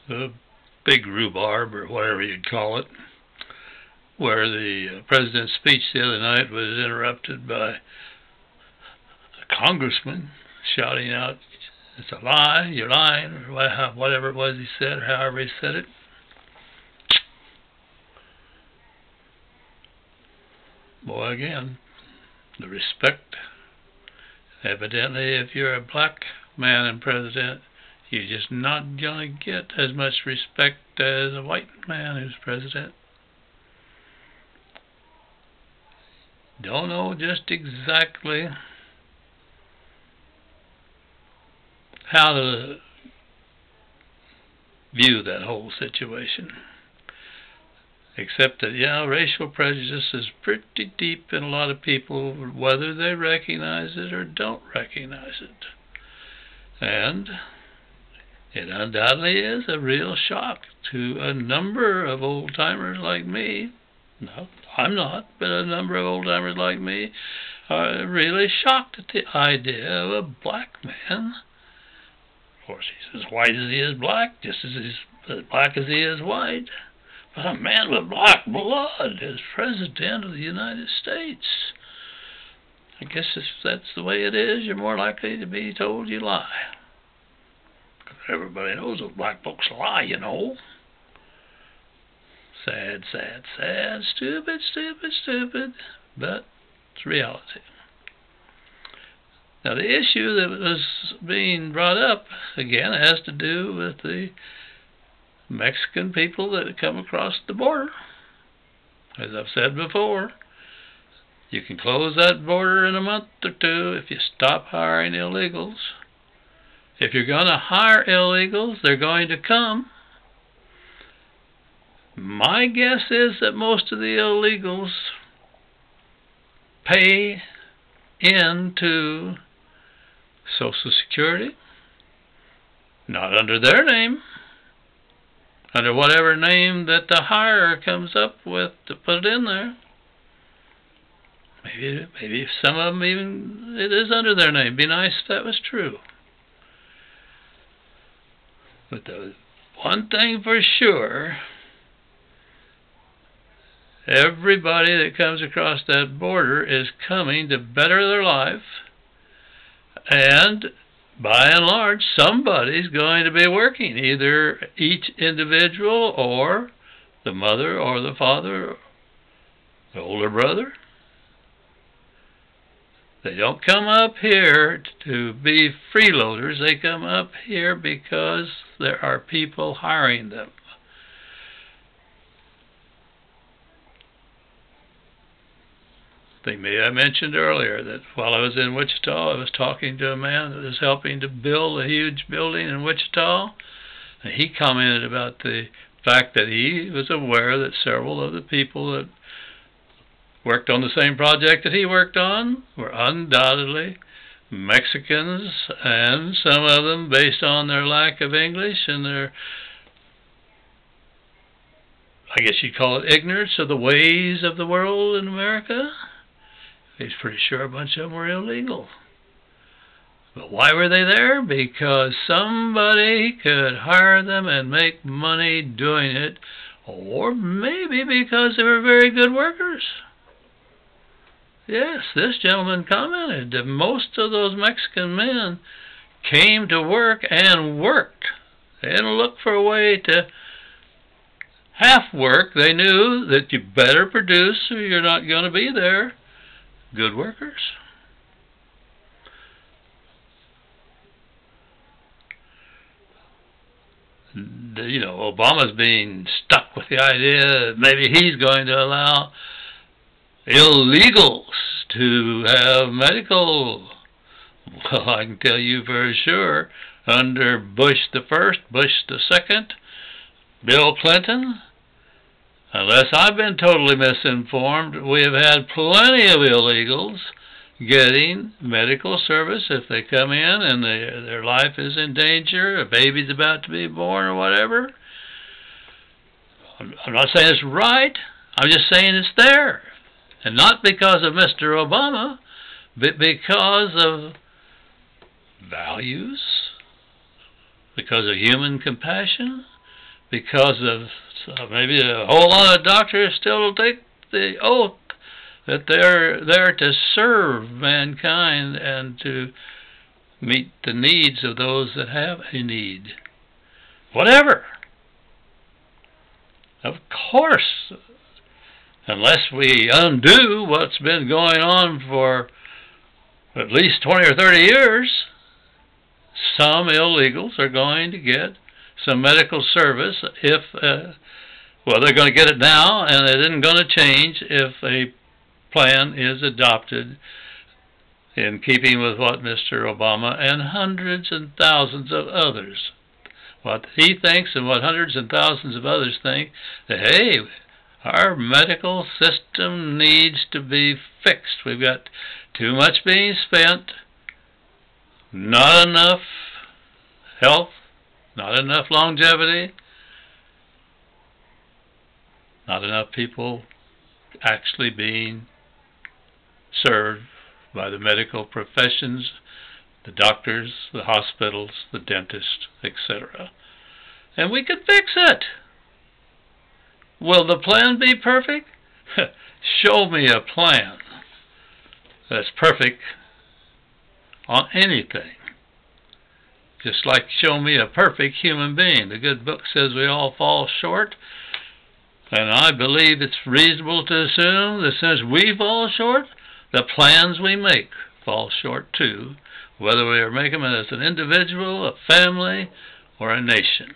the big rhubarb, or whatever you'd call it, where the president's speech the other night was interrupted by a congressman shouting out, "It's a lie, you're lying," or whatever it was he said, or however he said it. Boy, again, the respect. Evidently, if you're a black man and president, you're just not going to get as much respect as a white man who's president. Don't know just exactly how to view that whole situation. Except that, yeah, racial prejudice is pretty deep in a lot of people, whether they recognize it or don't recognize it. And it undoubtedly is a real shock to a number of old-timers like me. No, I'm not, but a number of old-timers like me are really shocked at the idea of a black man. Of course, he's as white as he is black, just as black as he is white. But a man with black blood is President of the United States. I guess if that's the way it is, you're more likely to be told you lie. Because everybody knows that black folks lie, you know. Sad, sad, sad. Stupid, stupid, stupid. But it's reality. Now, the issue that was being brought up, again, has to do with the Mexican people that come across the border. As I've said before, you can close that border in a month or two if you stop hiring illegals. If you're going to hire illegals, they're going to come. My guess is that most of the illegals pay into Social Security, not under their name, under whatever name that the hirer comes up with to put it in there. Maybe some of them even, it is under their name. Be nice if that was true. But the one thing for sure, everybody that comes across that border is coming to better their life, and by and large, somebody's going to be working, either each individual or the mother or the father, the older brother. They don't come up here to be freeloaders. They come up here because there are people hiring them. I mentioned earlier that while I was in Wichita, I was talking to a man that was helping to build a huge building in Wichita, and he commented about the fact that he was aware that several of the people that worked on the same project that he worked on were undoubtedly Mexicans, and some of them, based on their lack of English and their, I guess you'd call it, ignorance of the ways of the world in America, he's pretty sure a bunch of them were illegal. But why were they there? Because somebody could hire them and make money doing it, or maybe because they were very good workers. Yes, this gentleman commented that most of those Mexican men came to work and worked. They didn't look for a way to half work. They knew that you better produce or you're not going to be there. Good workers. You know, Obama's being stuck with the idea that maybe he's going to allow illegals to have medical. Well, I can tell you for sure, under Bush the first, Bush the second, Bill Clinton, unless I've been totally misinformed, we have had plenty of illegals getting medical service if they come in and their life is in danger, a baby's about to be born or whatever. I'm not saying it's right, I'm just saying it's there. And not because of Mr. Obama, but because of values, because of human compassion, because of maybe a whole lot of doctors still take the oath that they're there to serve mankind and to meet the needs of those that have a need. Whatever. Of course, unless we undo what's been going on for at least 20 or 30 years, some illegals are going to get some medical service if, well, they're going to get it now, and it isn't going to change if a plan is adopted in keeping with what Mr. Obama and hundreds and thousands of others, what he thinks and what hundreds and thousands of others think, that, hey, our medical system needs to be fixed. We've got too much being spent, not enough health, not enough longevity, not enough people actually being served by the medical professions, the doctors, the hospitals, the dentists, etc. And we could fix it. Will the plan be perfect? Show me a plan that's perfect on anything. Just like show me a perfect human being. The good book says we all fall short, and I believe it's reasonable to assume that since we fall short, the plans we make fall short too, whether we are making them as an individual, a family, or a nation.